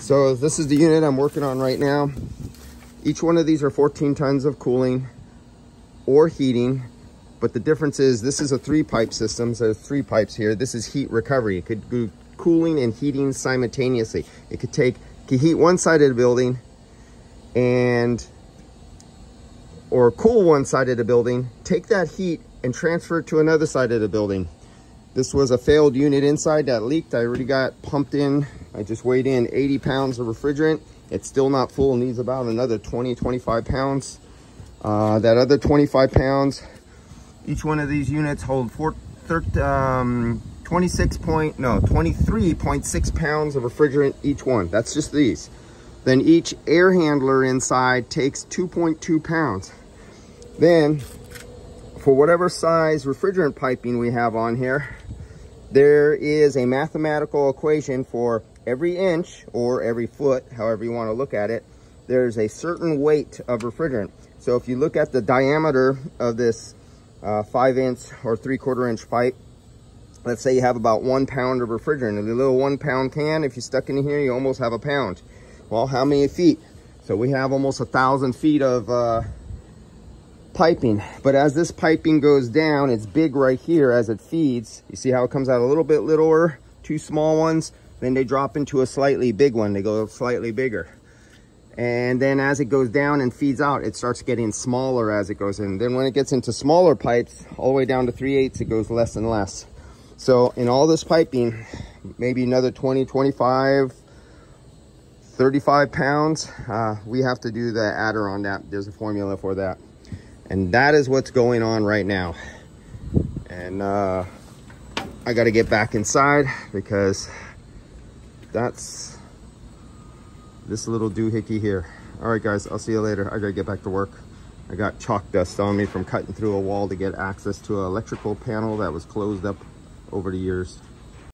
So this is the unit I'm working on right now. Each one of these are 14 tons of cooling or heating, but the difference is this is a 3-pipe system. So there's 3 pipes here. This is heat recovery. It could do cooling and heating simultaneously. It could heat one side of the building or cool one side of the building, take that heat and transfer it to another side of the building. This was a failed unit inside that leaked. I already got pumped in. I just weighed in 80 pounds of refrigerant. It's still not full, needs about another 23 pounds. That other 25 pounds, each one of these units hold 23.6 pounds of refrigerant each one. That's just these. Then each air handler inside takes 2.2 pounds. Then for whatever size refrigerant piping we have on here, there is a mathematical equation for every inch or every foot, however you want to look at it. There's a certain weight of refrigerant. So if you look at the diameter of this 5-inch or 3/4-inch pipe, let's say you have about 1 pound of refrigerant. In a little 1 pound can, if you stuck in here, you almost have a pound. Well, how many feet? So we have almost 1,000 feet of piping. But as this piping goes down, it's big right here as it feeds. You see how it comes out a little bit littler, 2 small ones, then they drop into a slightly big one. They go slightly bigger. And then as it goes down and feeds out, it starts getting smaller as it goes in. Then when it gets into smaller pipes, all the way down to 3/8, it goes less and less. So in all this piping, maybe another 20, 25, 35 pounds. We have to do the adder on that. There's a formula for that. And that is what's going on right now. And I got to get back inside because that's this little doohickey here. All right, guys, I'll see you later. I got to get back to work. I got chalk dust on me from cutting through a wall to get access to an electrical panel that was closed up over the years.